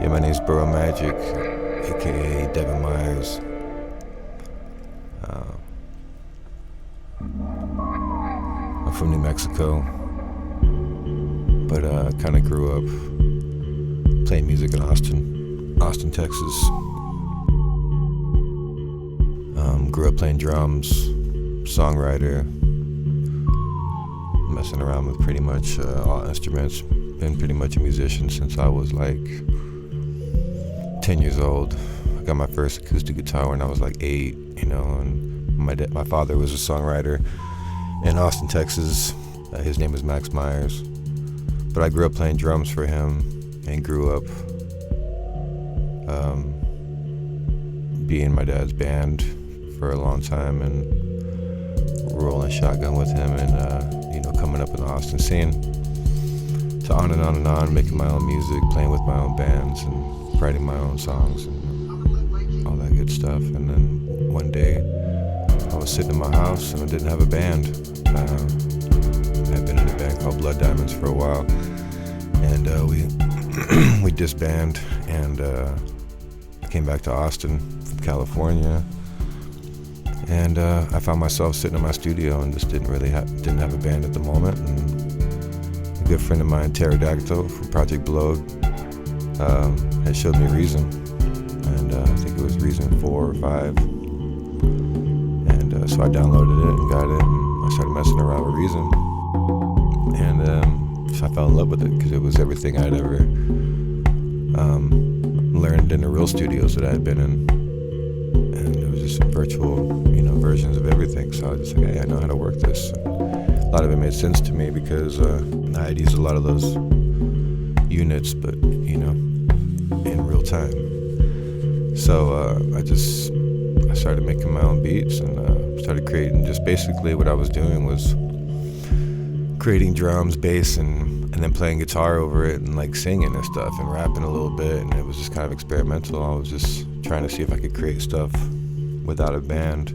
Yeah, my name's Burro Magic, aka Devin Myers. I'm from New Mexico, but kind of grew up playing music in Austin, Texas. Grew up playing drums, songwriter, messing around with pretty much all instruments. Been pretty much a musician since I was like 10 years old. I got my first acoustic guitar when I was like 8, and my father was a songwriter in Austin, Texas. His name was Max Myers. But I grew up playing drums for him and grew up being in my dad's band for a long time and rolling shotgun with him and, coming up in the Austin scene. So on and on, making my own music, playing with my own bands and writing my own songs and all that good stuff. And then one day I was sitting in my house and I didn't have a band. I had been in a band called Blood Diamonds for a while, and we disbanded and came back to Austin from California. And I found myself sitting in my studio and just didn't have a band at the moment. And a good friend of mine, Pterodactyl from Project Blowed, had showed me Reason, and I think it was Reason 4 or 5. And so I downloaded it and got it, and I started messing around with Reason. And so I fell in love with it because it was everything I'd ever learned in the real studios that I had been in. And it was just virtual, versions of everything. So I was just like, hey, I know how to work this. A lot of it made sense to me because I had used a lot of those units, but, in real time. So I started making my own beats and started creating. Just basically what I was doing was creating drums, bass, and then playing guitar over it and like singing and stuff and rapping a little bit. And it was just kind of experimental. I was just trying to see if I could create stuff without a band,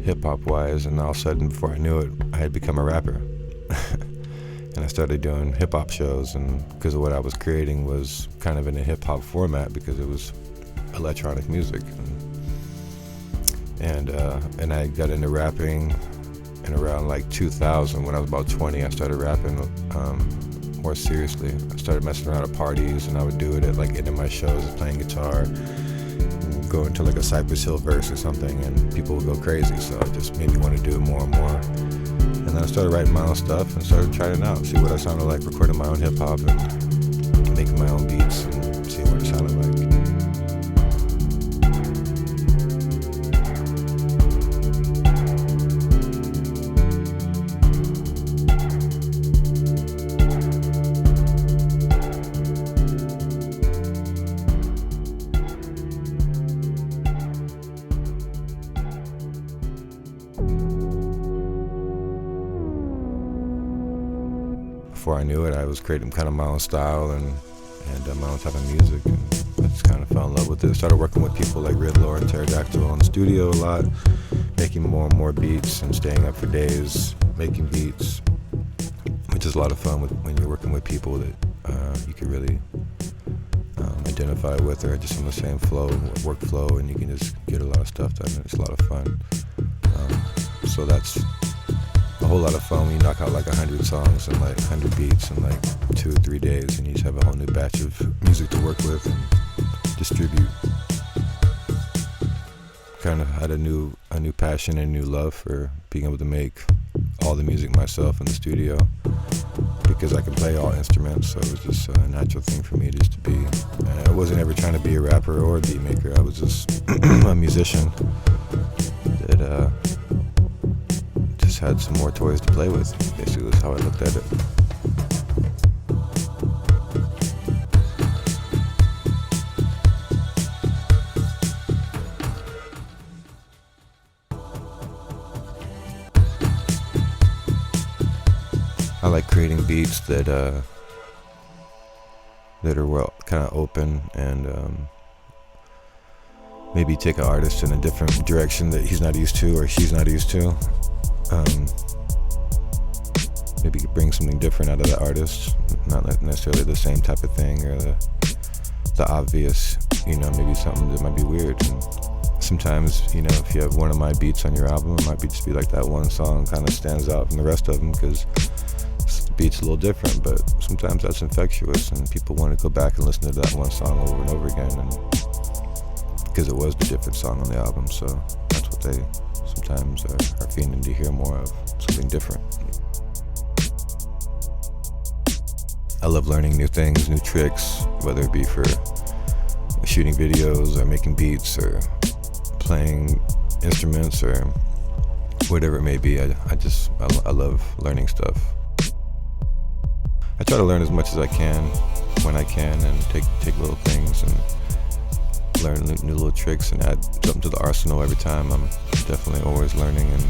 hip-hop wise, and all of a sudden, before I knew it, I had become a rapper. And I started doing hip-hop shows, and because of what I was creating was kind of in a hip-hop format because it was electronic music. And I got into rapping in around like 2000. When I was about 20, I started rapping more seriously. I started messing around at parties, and I would do it at like end of my shows, playing guitar, go into like a Cypress Hill verse or something, and people would go crazy. So it just made me want to do it more and more. And then I started writing my own stuff and started trying it out, see what I sounded like, recording my own hip hop and making my own beats and see what it sounded like. Before I knew it, I was creating kind of my own style and my own type of music, and I just kind of fell in love with it. I started working with people like Riddler and Pterodactyl in the studio a lot, making more and more beats and staying up for days making beats, which is a lot of fun when you're working with people that you can really identify with, or just on the same workflow, and you can just get a lot of stuff done. It's a lot of fun. So that's a whole lot of fun when you knock out like 100 songs and like 100 beats in like 2 or 3 days, and you just have a whole new batch of music to work with and distribute. Kind of had a new passion and new love for being able to make all the music myself in the studio because I can play all instruments, so it was just a natural thing for me just to be. I wasn't ever trying to be a rapper or a beat maker. I was just a musician that just had some more toys to play with. Basically, that's how I looked at it. I like creating beats that are well kind of open and maybe take an artist in a different direction that he's not used to or she's not used to. Maybe bring something different out of the artist, not necessarily the same type of thing or the obvious, maybe something that might be weird. And sometimes, if you have one of my beats on your album, it might just be like that one song kind of stands out from the rest of them because the beat's a little different, but sometimes that's infectious and people want to go back and listen to that one song over and over again, and because it was the different song on the album, so that's what they sometimes are fiending to hear more of, something different. I love learning new things, new tricks, whether it be for shooting videos or making beats or playing instruments or whatever it may be. I love learning stuff. I try to learn as much as I can when I can, and take little things and learn new little tricks and add something to the arsenal every time. I'm definitely always learning and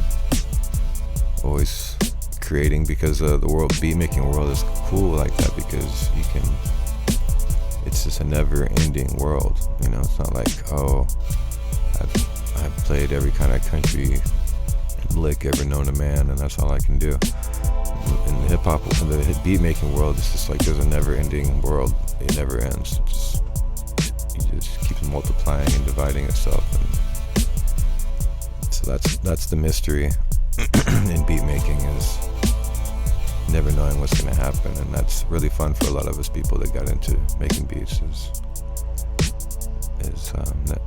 always creating, because the beat making world is cool like that, because it's just a never ending world. It's not like, I've played every kind of country lick ever known to man and that's all I can do. In the hip hop, in the beat making world, it's just like there's a never ending world. It never ends. It just keeps multiplying and dividing itself. And so that's the mystery in beat making, is never knowing what's going to happen. And that's really fun for a lot of us people that got into making beats, is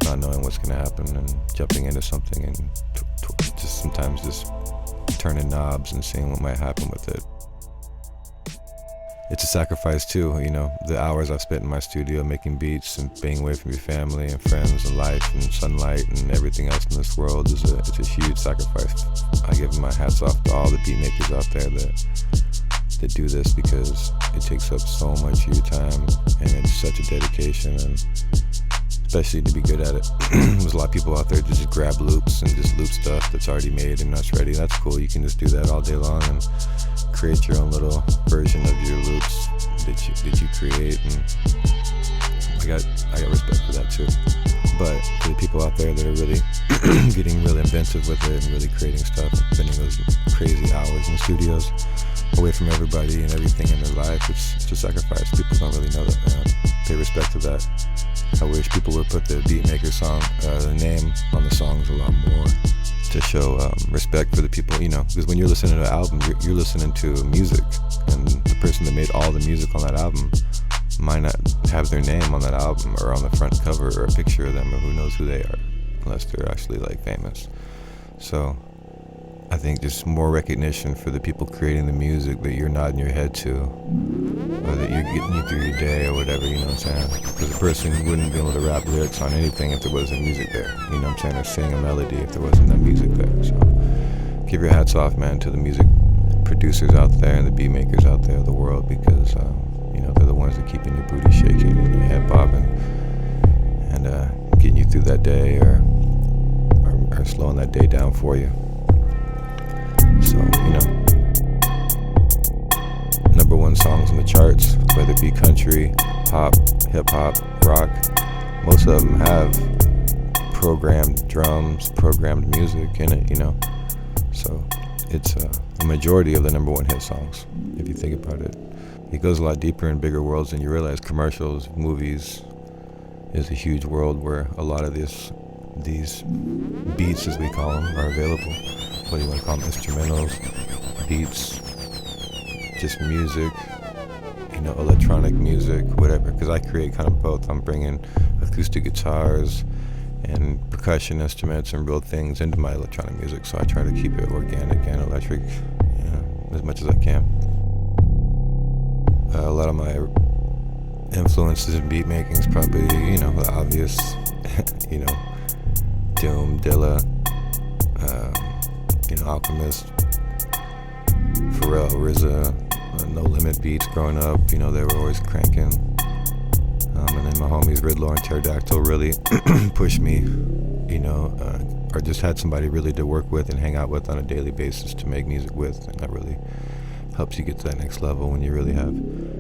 not knowing what's going to happen and jumping into something and just sometimes just turning knobs and seeing what might happen with it. It's a sacrifice too, the hours I've spent in my studio making beats and being away from your family and friends and life and sunlight and everything else in this world it's a huge sacrifice. I give my hats off to all the beat makers out there that do this, because it takes up so much of your time and it's such a dedication, and especially to be good at it. There's a lot of people out there that just grab loops and just loop stuff that's already made and that's ready. That's cool. You can just do that all day long and create your own little version of your loops that you create, and I got respect for that too. But for the people out there that are really getting really inventive with it and really creating stuff and spending those crazy hours in the studios away from everybody and everything in their life, it's a sacrifice. People don't really know that, man. Pay respect to that. I wish people would put the beatmaker song, the name on the songs a lot more, to show respect for the people, because when you're listening to an album, you're listening to music, and the person that made all the music on that album might not have their name on that album or on the front cover or a picture of them, or who knows who they are, unless they're actually famous. So I think just more recognition for the people creating the music that you're nodding your head to, or that you're getting you through your day or whatever, you know what I'm saying? Because a person wouldn't be able to rap lyrics on anything if there wasn't music there, you know what I'm saying? Or sing a melody if there wasn't that music there. So give your hats off, man, to the music producers out there and the beat makers out there of the world, because they're the ones that keeping your booty shaking and your head bobbing and getting you through that day or slowing that day down for you. So, number one songs on the charts, whether it be country, pop, hip hop, rock, most of them have programmed drums, programmed music in it, So it's a majority of the number one hit songs, if you think about it. It goes a lot deeper in bigger worlds than you realize. Commercials, movies is a huge world where a lot of these beats, as we call them, are available. What do you want to call them? Instrumentals, beats, just music, electronic music, whatever. Because I create kind of both. I'm bringing acoustic guitars and percussion instruments and real things into my electronic music. So I try to keep it organic and electric, as much as I can. A lot of my influences in beat making is probably, the obvious, Doom, Dilla, Alchemist, Pharrell, RZA, No Limit beats growing up, they were always cranking. And then my homies Riddler and Pterodactyl really pushed me, or just had somebody really to work with and hang out with on a daily basis to make music with, and that really helps you get to that next level when you really have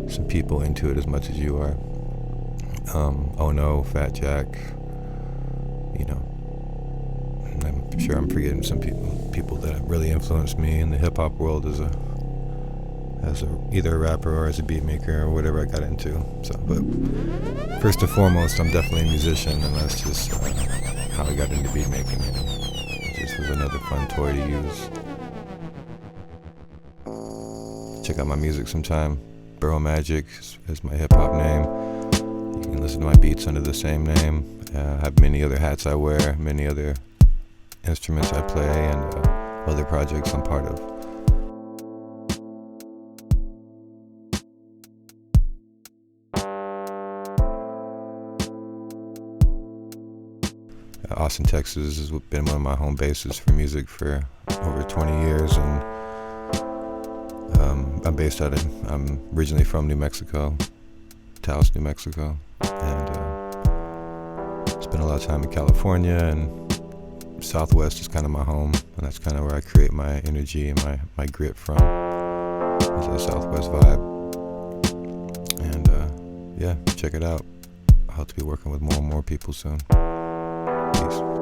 some people into it as much as you are. Oh No, Fat Jack, I'm sure I'm forgetting some people that have really influenced me in the hip hop world. Is as either a rapper or as a beat maker or whatever I got into. So, but first and foremost, I'm definitely a musician, and that's just how I got into beat making. It just was another fun toy to use. Check out my music sometime. Burro Magic is my hip hop name. You can listen to my beats under the same name. I have many other hats I wear, many other instruments I play, and other projects I'm part of. Austin, Texas has been one of my home bases for music for over 20 years, and I'm originally from New Mexico, Taos, New Mexico, and spent a lot of time in California, and Southwest is kind of my home, and that's kind of where I create my energy and my grit from, is the Southwest vibe. And yeah, check it out. I hope to be working with more and more people soon. Peace.